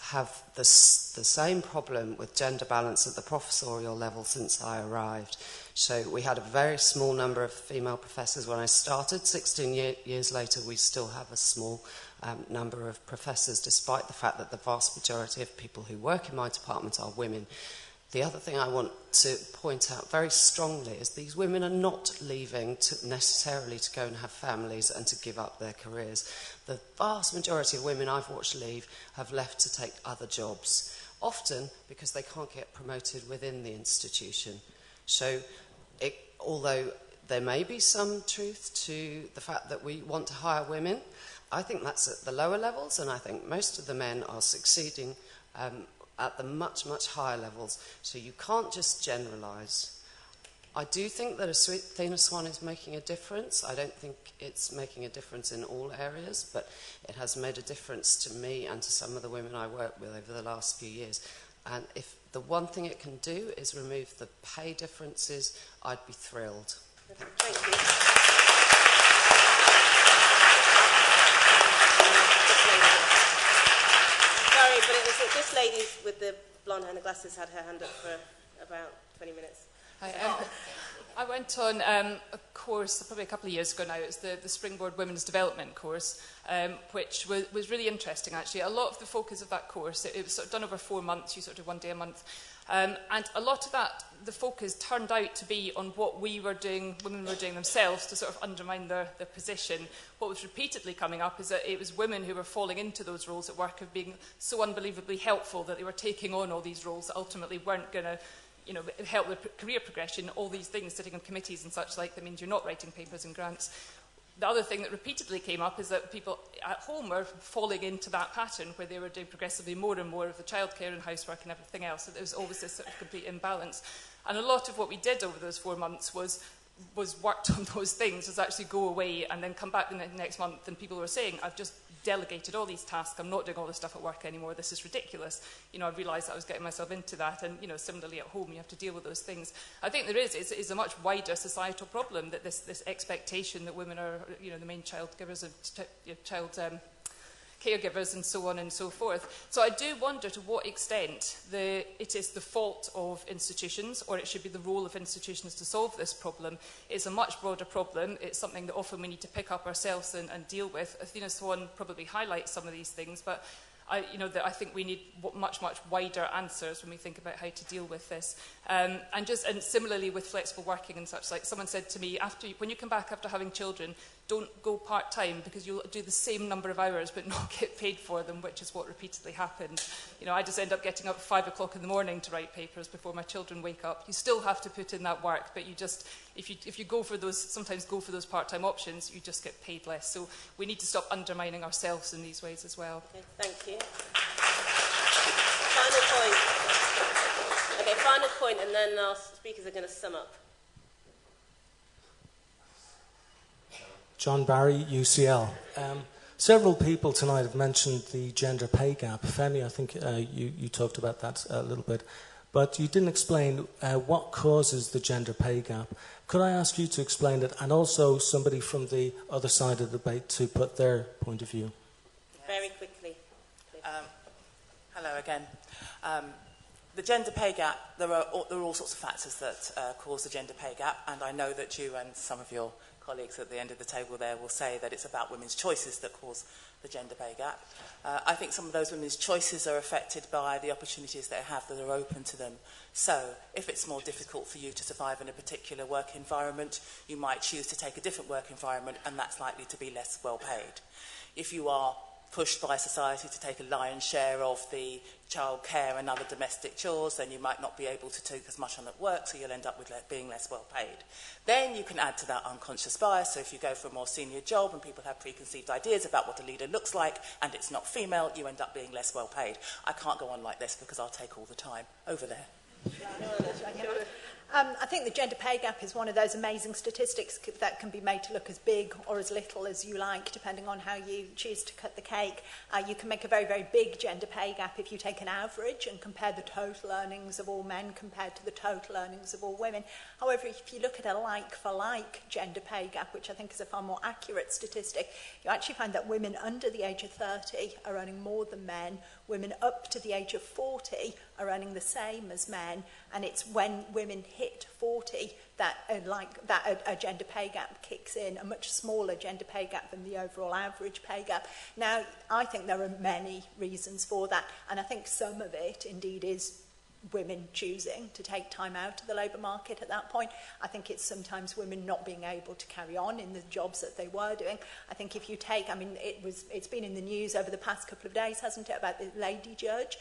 have the same problem with gender balance at the professorial level since I arrived. So we had a very small number of female professors when I started. 16 years later, we still have a small number of professors, despite the fact that the vast majority of people who work in my department are women. The other thing I want to point out very strongly is these women are not leaving necessarily to go and have families and to give up their careers. The vast majority of women I've watched leave have left to take other jobs, often because they can't get promoted within the institution. So although there may be some truth to the fact that we want to hire women, I think that's at the lower levels, and I think most of the men are succeeding at the much, much higher levels. So you can't just generalise. I do think that Athena Swan is making a difference. I don't think it's making a difference in all areas, but it has made a difference to me and to some of the women I work with over the last few years. And if the one thing it can do is remove the pay differences, I'd be thrilled. Thank you. Sorry, but it was this lady with the blonde hair and the glasses had her hand up for about 20 minutes. I went on a course probably a couple of years ago now. It's the Springboard Women's Development course, which was really interesting, actually. A lot of the focus of that course, it was sort of done over 4 months. You sort of do 1 day a month. And a lot of that, the focus turned out to be on what women were doing themselves to sort of undermine their position. What was repeatedly coming up is that it was women who were falling into those roles at work of being so unbelievably helpful that they were taking on all these roles that ultimately weren't going to help their career progression. All these things, sitting on committees and such like, that means you're not writing papers and grants. The other thing that repeatedly came up is that people at home were falling into that pattern where they were doing progressively more and more of the childcare and housework and everything else. So there was always this sort of complete imbalance. And a lot of what we did over those 4 months was worked on those things, was actually go away and then come back the next month, and people were saying, I've just delegated all these tasks, I'm not doing all this stuff at work anymore, this is ridiculous. I realised I was getting myself into that, and similarly at home you have to deal with those things. I think there is a much wider societal problem, that this expectation that women are the main child givers and caregivers and so on and so forth. So I do wonder to what extent it is the fault of institutions, or it should be the role of institutions to solve this problem. It's a much broader problem. It's something that often we need to pick up ourselves and deal with. Athena Swan probably highlights some of these things, but I think we need much, much wider answers when we think about how to deal with this. And similarly with flexible working and such, like someone said to me, when you come back after having children, don't go part-time, because you'll do the same number of hours but not get paid for them, which is what repeatedly happens. I just end up getting up at 5 o'clock in the morning to write papers before my children wake up. You still have to put in that work, but you just, if you go for those, sometimes go for those part-time options, you just get paid less. So we need to stop undermining ourselves in these ways as well. Okay, thank you. Final point. Okay, final point, and then our speakers are going to sum up. John Barry, UCL. Several people tonight have mentioned the gender pay gap. Femi, I think you talked about that a little bit, but you didn't explain what causes the gender pay gap. Could I ask you to explain it, and also somebody from the other side of the debate to put their point of view? Very quickly. Hello again. The gender pay gap, there are all sorts of factors that cause the gender pay gap, and I know that you and some of your colleagues at the end of the table there will say that it's about women's choices that cause the gender pay gap. I think some of those women's choices are affected by the opportunities they have that are open to them. So if it's more difficult for you to survive in a particular work environment, you might choose to take a different work environment, and that's likely to be less well paid. If you are pushed by society to take a lion's share of the childcare and other domestic chores, then you might not be able to take as much on at work, so you'll end up with being less well paid. Then you can add to that unconscious bias, so if you go for a more senior job and people have preconceived ideas about what a leader looks like and it's not female, you end up being less well paid. I can't go on like this because I'll take all the time. Over there. I think the gender pay gap is one of those amazing statistics that can be made to look as big or as little as you like, depending on how you choose to cut the cake. You can make a very, very big gender pay gap if you take an average and compare the total earnings of all men compared to the total earnings of all women. However, if you look at a like-for-like gender pay gap, which I think is a far more accurate statistic, you actually find that women under the age of 30 are earning more than men. Women up to the age of 40 are earning the same as men, and it's when women hit 40 that a gender pay gap kicks in, a much smaller gender pay gap than the overall average pay gap. Now, I think there are many reasons for that, and I think some of it indeed is women choosing to take time out of the labour market at that point. I think it's sometimes women not being able to carry on in the jobs that they were doing. I think if you take, I mean, it's been in the news over the past couple of days, hasn't it, about the lady judge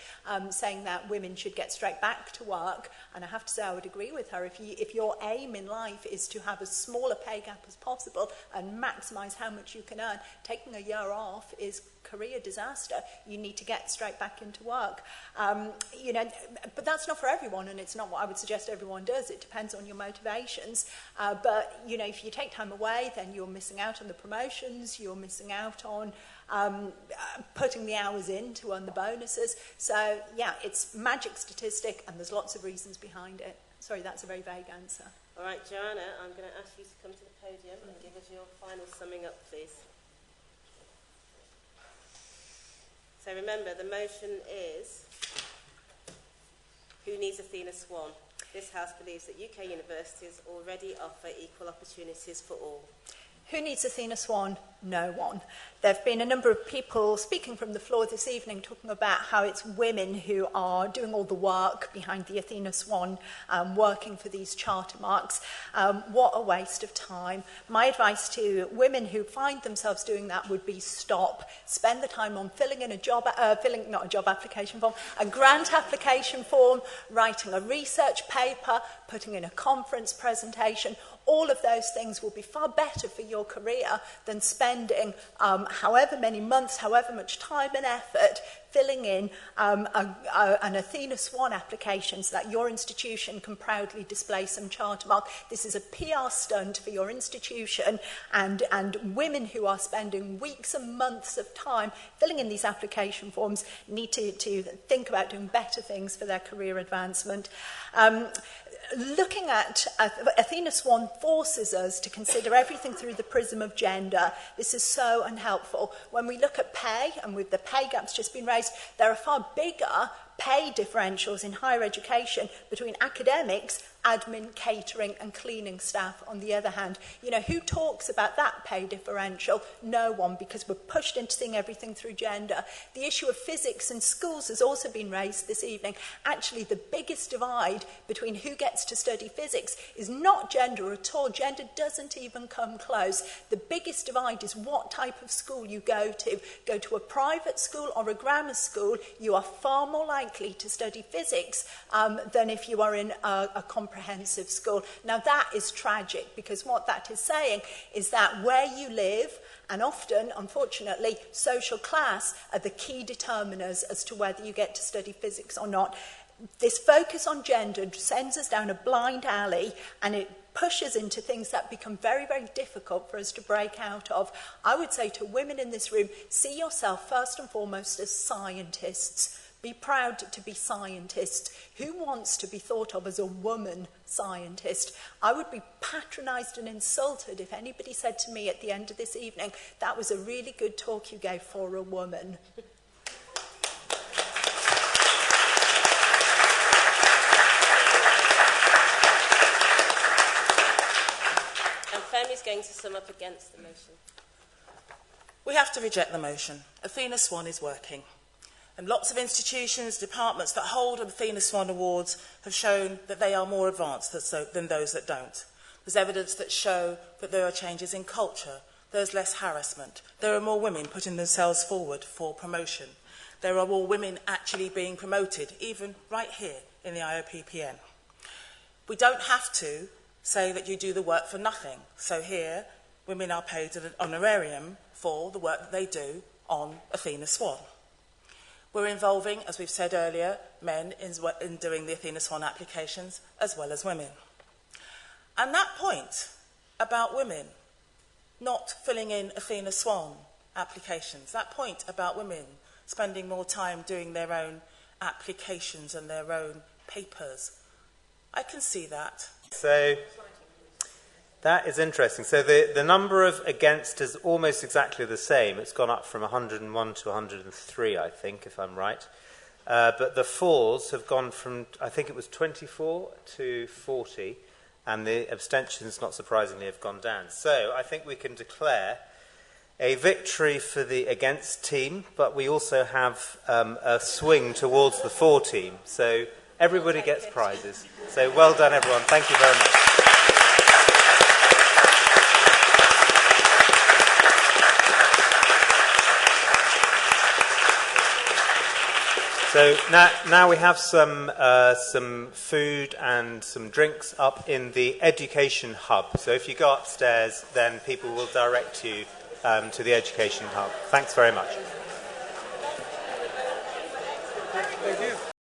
saying that women should get straight back to work. And I have to say I would agree with her. If your aim in life is to have as small a pay gap as possible and maximise how much you can earn, taking a year off is career disaster. You need to get straight back into work. But that's not for everyone, and it's not what I would suggest everyone does. It depends on your motivations. But if you take time away, then you're missing out on the promotions, you're missing out on putting the hours in to earn the bonuses. So, yeah, it's magic statistic, and there's lots of reasons behind it. Sorry, that's a very vague answer. All right, Joanna, I'm going to ask you to come to the podium and give us your final summing up, please. So remember, the motion is, who needs Athena Swan? This House believes that UK universities already offer equal opportunities for all. Who needs Athena Swan? No one. There have been a number of people speaking from the floor this evening talking about how it's women who are doing all the work behind the Athena Swan, working for these charter marks. What a waste of time. My advice to women who find themselves doing that would be stop. Spend the time on filling in a grant application form, writing a research paper, putting in a conference presentation. All of those things will be far better for your career than spending however many months, however much time and effort filling in an Athena Swan application so that your institution can proudly display some charter mark. This is a PR stunt for your institution, and women who are spending weeks and months of time filling in these application forms need to think about doing better things for their career advancement. Looking at Athena Swan forces us to consider everything through the prism of gender. This is so unhelpful. When we look at pay, and with the pay gaps just been raised, there are far bigger pay differentials in higher education between academics, admin, catering and cleaning staff on the other hand. Who talks about that pay differential? No one, because we're pushed into seeing everything through gender. The issue of physics in schools has also been raised this evening. Actually, the biggest divide between who gets to study physics is not gender at all. Gender doesn't even come close. The biggest divide is what type of school you go to. Go to a private school or a grammar school, you are far more likely to study physics than if you are in a comprehensive school. Now that is tragic, because what that is saying is that where you live, and often, unfortunately, social class are the key determiners as to whether you get to study physics or not. This focus on gender sends us down a blind alley, and it pushes into things that become very, very difficult for us to break out of. I would say to women in this room, see yourself first and foremost as scientists. Be proud to be scientists. Who wants to be thought of as a woman scientist? I would be patronised and insulted if anybody said to me at the end of this evening, that was a really good talk you gave for a woman. And Femi's going to sum up against the motion. We have to reject the motion. Athena Swan is working. And lots of institutions, departments that hold Athena Swan Awards have shown that they are more advanced than those that don't. There's evidence that show that there are changes in culture, there's less harassment. There are more women putting themselves forward for promotion. There are more women actually being promoted, even right here in the IoPPN. We don't have to say that you do the work for nothing. So here, women are paid an honorarium for the work that they do on Athena Swan. We're involving, as we've said earlier, men in doing the Athena Swan applications, as well as women. And that point about women not filling in Athena Swan applications, that point about women spending more time doing their own applications and their own papers, I can see that. So that is interesting. So the number of against is almost exactly the same. It's gone up from 101 to 103, I think, if I'm right. But the falls have gone from, I think it was 24 to 40, and the abstentions, not surprisingly, have gone down. So I think we can declare a victory for the against team, but we also have a swing towards the for team. So everybody gets prizes. So well done, everyone. Thank you very much. So now we have some food and some drinks up in the education hub. So if you go upstairs, then people will direct you to the education hub. Thanks very much.